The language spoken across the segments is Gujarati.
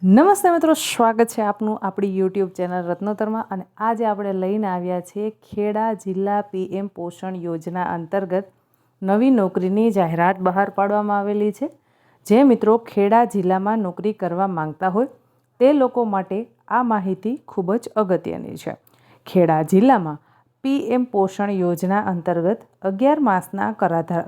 નમસ્તે મિત્રો, સ્વાગત છે આપનું આપણી યુટ્યુબ ચેનલ રત્નોતરમાં। અને આજે આપણે લઈને આવ્યા છીએ ખેડા જિલ્લા પીએમ પોષણ યોજના અંતર્ગત નવી નોકરીની જાહેરાત બહાર પાડવામાં આવેલી છે। જે મિત્રો ખેડા જિલ્લામાં નોકરી કરવા માંગતા હોય તે લોકો માટે આ માહિતી ખૂબ જ અગત્યની છે। ખેડા જિલ્લામાં પીએમ પોષણ યોજના અંતર્ગત 11 માસના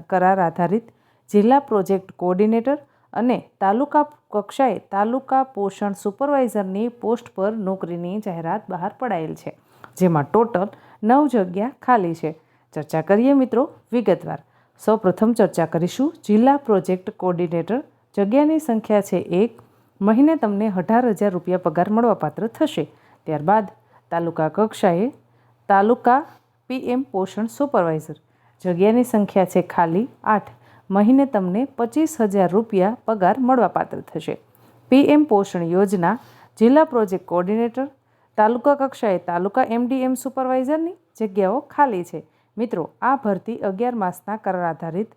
કરાર આધારિત જિલ્લા પ્રોજેક્ટ કોઓર્ડિનેટર અને તાલુકા કક્ષાએ તાલુકા પોષણ સુપરવાઇઝરની પોસ્ટ પર નોકરીની જાહેરાત બહાર પડાયેલ છે, જેમાં ટોટલ 9 જગ્યા ખાલી છે। ચર્ચા કરીએ મિત્રો વિગતવાર। સૌપ્રથમ ચર્ચા કરીશું જિલ્લા પ્રોજેક્ટ કોઓર્ડિનેટર। જગ્યાની સંખ્યા છે 1। મહિને તમને 18,000 રૂપિયા પગાર મળવાપાત્ર થશે। ત્યારબાદ તાલુકા કક્ષાએ તાલુકા પીએમ પોષણ સુપરવાઇઝર। જગ્યાની સંખ્યા છે ખાલી 8। મહિને તમને 25,000 રૂપિયા પગાર મળવાપાત્ર થશે। પીએમ પોષણ યોજના જિલ્લા પ્રોજેક્ટ કોઓર્ડિનેટર તાલુકા કક્ષાએ તાલુકા એમડીએમ સુપરવાઇઝરની જગ્યાઓ ખાલી છે। મિત્રો આ ભરતી 11 માસના કરાર આધારિત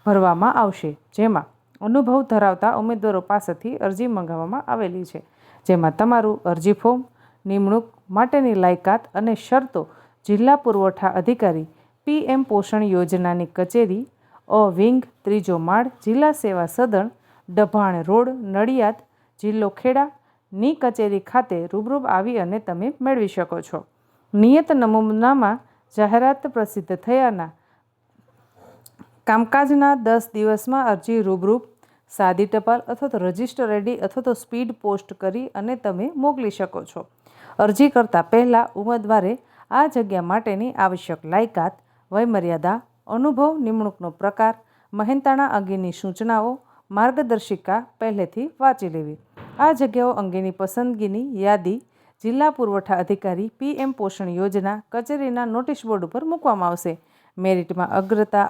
ભરવામાં આવશે, જેમાં અનુભવ ધરાવતા ઉમેદવારો પાસેથી અરજી મંગાવવામાં આવેલી છે, જેમાં તમારું અરજી ફોર્મ, નિમણૂક માટેની લાયકાત અને શરતો જિલ્લા પુરવઠા અધિકારી પીએમ પોષણ યોજનાની કચેરી વિંગ 3જો માળ, જિલ્લા સેવા સદન, ડભાણ રોડ, નડિયાદ, જિલ્લો ખેડા ની કચેરી ખાતે રૂબરૂ આવી અને તમે મેળવી શકો છો। નિયત નમૂનામાં જાહેરાત પ્રસિદ્ધ થયાના કામકાજના 10 દિવસમાં અરજી રૂબરૂ, સાદી ટપાલ અથવા તો રજિસ્ટર આઈડી અથવા તો સ્પીડ પોસ્ટ કરી અને તમે મોકલી શકો છો। અરજી કરતા પહેલાં ઉમેદવારે આ જગ્યા માટેની આવશ્યક લાયકાત, વયમર્યાદા, અનુભવ, નિમણૂકનો પ્રકાર, મહેનતાણા અંગેની સૂચનાઓ, માર્ગદર્શિકા પહેલેથી વાંચી લેવી। આ જગ્યાઓ અંગેની પસંદગીની યાદી જિલ્લા પુરવઠા અધિકારી પીએમ પોષણ યોજના કચેરીના નોટિસ બોર્ડ ઉપર મૂકવામાં આવશે। મેરિટમાં અગ્રતા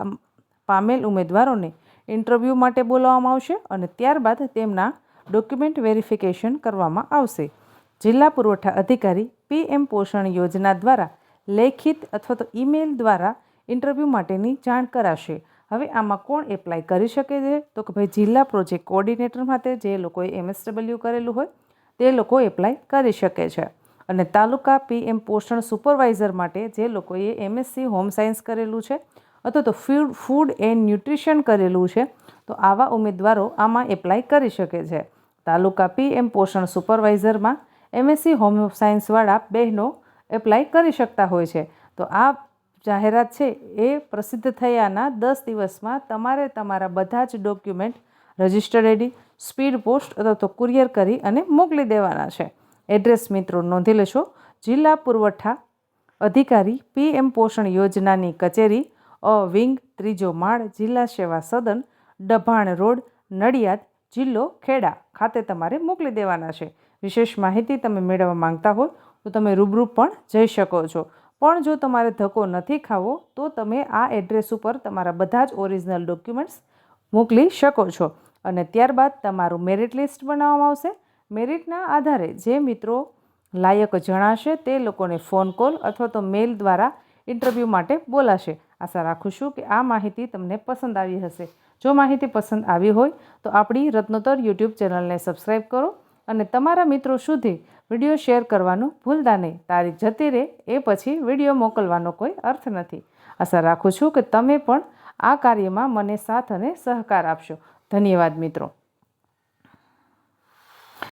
પામેલ ઉમેદવારોને ઇન્ટરવ્યૂ માટે બોલાવવામાં આવશે અને ત્યારબાદ તેમના ડોક્યુમેન્ટ વેરિફિકેશન કરવામાં આવશે। જિલ્લા પુરવઠા અધિકારી પીએમ પોષણ યોજના દ્વારા લેખિત અથવા તો ઈમેલ દ્વારા ઇન્ટરવ્યૂ માટેની જાણ કરાશે। હવે આમાં કોણ એપ્લાય કરી શકે છે? તો કે ભાઈ જિલ્લા પ્રોજેક્ટ કોઓર્ડિનેટર માટે જે લોકોએ MSW કરેલું હોય તે લોકો એપ્લાય કરી શકે છે, અને તાલુકા પીએમ પોષણ સુપરવાઇઝર માટે જે લોકોએ MSc હોમ સાયન્સ કરેલું છે અથવા તો ફૂડ એન્ડ ન્યુટ્રિશન કરેલું છે તો આવા ઉમેદવારો આમાં એપ્લાય કરી શકે છે। તાલુકા પીએમ પોષણ સુપરવાઇઝરમાં MSc હોમ સાયન્સવાળા બહેનો એપ્લાય કરી શકતા હોય છે। તો આ જાહેરાત છે એ પ્રસિદ્ધ થયાના 10 દિવસમાં તમારે તમારા બધા જ document, registered ID, speed post અથવા તો કુરિયર કરી અને મોકલી દેવાના છે। એડ્રેસ મિત્રો નોંધી લેશો, જિલ્લા પુરવઠા અધિકારી પીએમ પોષણ યોજનાની કચેરી વિંગ 3જો માળ, જિલ્લા સેવા સદન, ડભાણ રોડ, નડિયાદ, જિલ્લો ખેડા ખાતે તમારે મોકલી દેવાના છે। વિશેષ માહિતી તમે મેળવવા માંગતા હોય તો તમે રૂબરૂ પણ જઈ શકો છો, પણ જો તમારે ધક્કો નથી ખાવો તો તમે આ એડ્રેસ ઉપર તમારા બધા જ ઓરિજિનલ ડોક્યુમેન્ટ્સ મોકલી શકો છો અને ત્યારબાદ તમારું મેરિટ લિસ્ટ બનાવવામાં આવશે। મેરિટના આધારે જે મિત્રો લાયક જણાશે તે લોકોને ફોન કોલ અથવા તો મેલ દ્વારા ઇન્ટરવ્યૂ માટે બોલાશે। આશા રાખું છું કે આ માહિતી તમને પસંદ આવી હશે। જો માહિતી પસંદ આવી હોય તો આપણી રત્નોતર યુટ્યુબ ચેનલને સબસ્ક્રાઈબ કરો અને તમારા મિત્રો સુધી વિડીયો શેર કરવાનું ભૂલતા નહીં। તારીખ જતી રહે એ પછી વિડીયો મોકલવાનો કોઈ અર્થ નથી। આશા રાખું છું કે તમે પણ આ કાર્યમાં મને સાથ અને સહકાર આપશો। ધન્યવાદ મિત્રો।